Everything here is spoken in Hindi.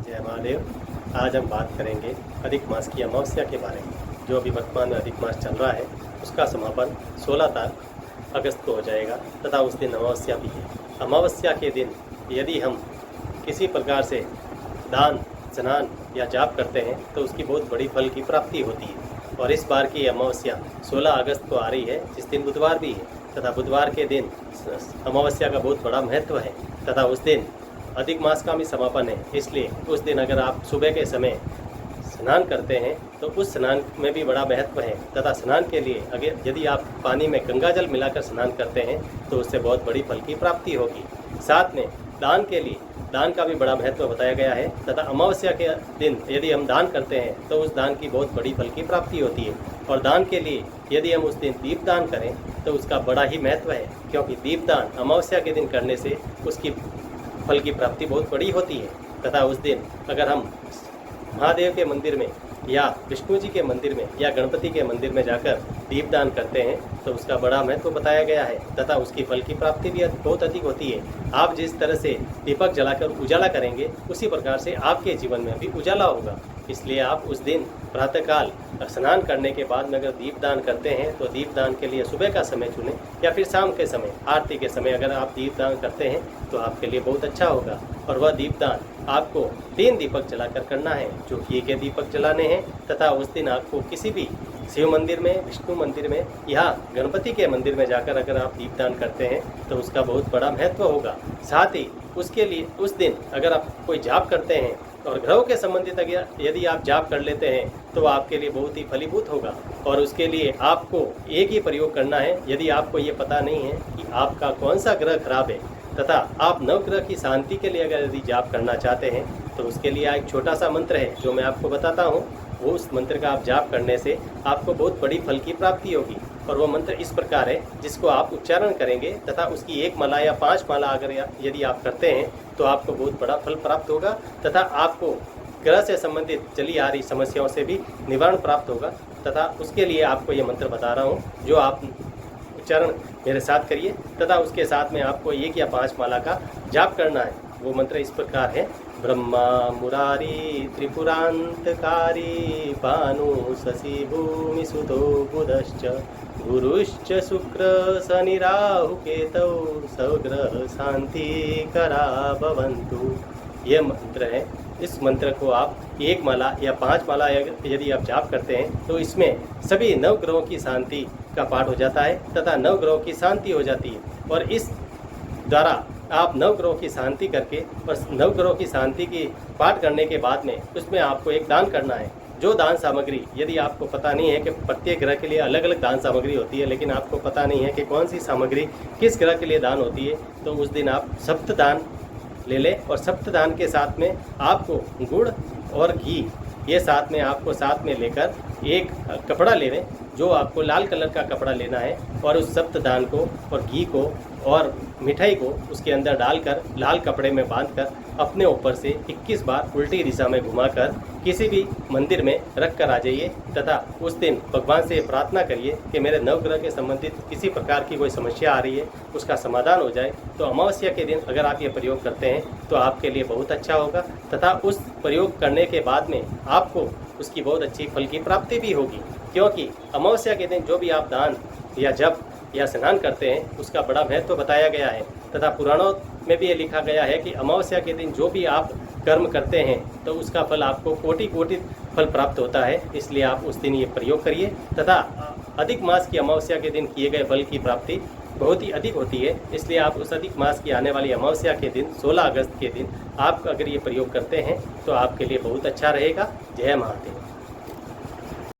जय महादेव। आज हम बात करेंगे अधिक मास की अमावस्या के बारे में। जो अभी वर्तमान में अधिक मास चल रहा है उसका समापन 16 अगस्त को हो जाएगा तथा उस दिन अमावस्या भी है। अमावस्या के दिन यदि हम किसी प्रकार से दान, स्नान या जाप करते हैं तो उसकी बहुत बड़ी फल की प्राप्ति होती है। और इस बार की अमावस्या 16 अगस्त को आ रही है, जिस दिन बुधवार भी है तथा बुधवार के दिन अमावस्या का बहुत बड़ा महत्व है तथा उस दिन अधिक मास का भी समापन है। इसलिए उस दिन अगर आप सुबह के समय स्नान करते हैं तो उस स्नान में भी बड़ा महत्व है तथा स्नान के लिए अगर यदि आप पानी में गंगा जल मिलाकर स्नान करते हैं तो उससे बहुत बड़ी फल की प्राप्ति होगी। साथ में दान के लिए दान का भी बड़ा महत्व बताया गया है तथा अमावस्या के दिन यदि हम दान करते हैं तो उस दान की बहुत बड़ी फल की प्राप्ति होती है। और दान के लिए यदि हम उस दिन दीपदान करें तो उसका बड़ा ही महत्व है, क्योंकि दीपदान अमावस्या के दिन करने से उसकी फल की प्राप्ति बहुत बड़ी होती है। तथा उस दिन अगर हम महादेव के मंदिर में या विष्णु जी के मंदिर में या गणपति के मंदिर में जाकर दीपदान करते हैं तो उसका बड़ा महत्व बताया गया है तथा उसकी फल की प्राप्ति भी बहुत अधिक होती है। आप जिस तरह से दीपक जलाकर उजाला करेंगे उसी प्रकार से आपके जीवन में भी उजाला होगा। इसलिए आप उस दिन प्रातःकाल स्नान करने के बाद में अगर दीपदान करते हैं तो दीपदान के लिए सुबह का समय चुनें या फिर शाम के समय आरती के समय अगर आप दीपदान करते हैं तो आपके लिए बहुत अच्छा होगा। और वह दीपदान आपको 3 दीपक जलाकर करना है, जो घी के दीपक जलाने हैं तथा उस दिन आपको किसी भी शिव मंदिर में, विष्णु मंदिर में या गणपति के मंदिर में जाकर अगर आप दीपदान करते हैं तो उसका बहुत बड़ा महत्व होगा। साथ ही उसके लिए उस दिन अगर आप कोई जाप करते हैं और ग्रहों के संबंधित यदि आप जाप कर लेते हैं तो आपके लिए बहुत ही फलीभूत होगा। और उसके लिए आपको एक ही प्रयोग करना है। यदि आपको ये पता नहीं है कि आपका कौन सा ग्रह खराब है तथा आप नवग्रह की शांति के लिए अगर यदि जाप करना चाहते हैं तो उसके लिए एक छोटा सा मंत्र है जो मैं आपको बताता हूँ। वो उस मंत्र का आप जाप करने से आपको बहुत बड़ी फल की प्राप्ति होगी। और वो मंत्र इस प्रकार है जिसको आप उच्चारण करेंगे तथा उसकी 1 माला या 5 माला अगर यदि आप करते हैं तो आपको बहुत बड़ा फल प्राप्त होगा तथा आपको ग्रह से संबंधित चली आ रही समस्याओं से भी निवारण प्राप्त होगा। तथा उसके लिए आपको ये मंत्र बता रहा हूँ जो आप उच्चारण मेरे साथ करिए तथा उसके साथ में आपको 1 या 5 माला का जाप करना है। वो मंत्र इस प्रकार है। ब्रह्मा मुरारी त्रिपुरांतकारी भानु शशि भूमि सुतो बुधश्च गुरुश्च शुक्र शनि राहु केतौ सौग्रह शांति करा भवन्तु। ये मंत्र है। इस मंत्र को आप 1 माला या 5 माला यदि आप जाप करते हैं तो इसमें सभी 9 ग्रहों की शांति का पाठ हो जाता है तथा 9 ग्रहों की शांति हो जाती है। और इस द्वारा आप 9 ग्रहों की शांति करके और 9 ग्रहों की शांति की पाठ करने के बाद में उसमें आपको एक दान करना है। जो दान सामग्री, यदि आपको पता नहीं है कि प्रत्येक ग्रह के लिए अलग अलग दान सामग्री होती है, लेकिन आपको पता नहीं है कि कौन सी सामग्री किस ग्रह के लिए दान होती है, तो उस दिन आप सप्तदान ले लें। और सप्तदान के साथ में आपको गुड़ और घी ये साथ में आपको साथ में लेकर एक कपड़ा ले लें, जो आपको लाल कलर का कपड़ा लेना है। और उस सप्तदान को और घी को और मिठाई को उसके अंदर डालकर लाल कपड़े में बांधकर अपने ऊपर से 21 बार उल्टी दिशा में घुमाकर किसी भी मंदिर में रख कर आ जाइए तथा उस दिन भगवान से प्रार्थना करिए कि मेरे नवग्रह के संबंधित किसी प्रकार की कोई समस्या आ रही है उसका समाधान हो जाए। तो अमावस्या के दिन अगर आप ये प्रयोग करते हैं तो आपके लिए बहुत अच्छा होगा तथा उस प्रयोग करने के बाद में आपको उसकी बहुत अच्छी फल की प्राप्ति भी होगी, क्योंकि अमावस्या के दिन जो भी आप दान या जप या स्नान करते हैं उसका बड़ा महत्व बताया गया है। तथा पुराणों में भी ये लिखा गया है कि अमावस्या के दिन जो भी आप कर्म करते हैं तो उसका फल आपको कोटि कोटि फल प्राप्त होता है। इसलिए आप उस दिन ये प्रयोग करिए तथा अधिक मास की अमावस्या के दिन किए गए फल की प्राप्ति बहुत ही अधिक होती है। इसलिए आप उस अधिक मास की आने वाली अमावस्या के दिन 16 अगस्त के दिन आप अगर ये प्रयोग करते हैं तो आपके लिए बहुत अच्छा रहेगा। जय महादेव।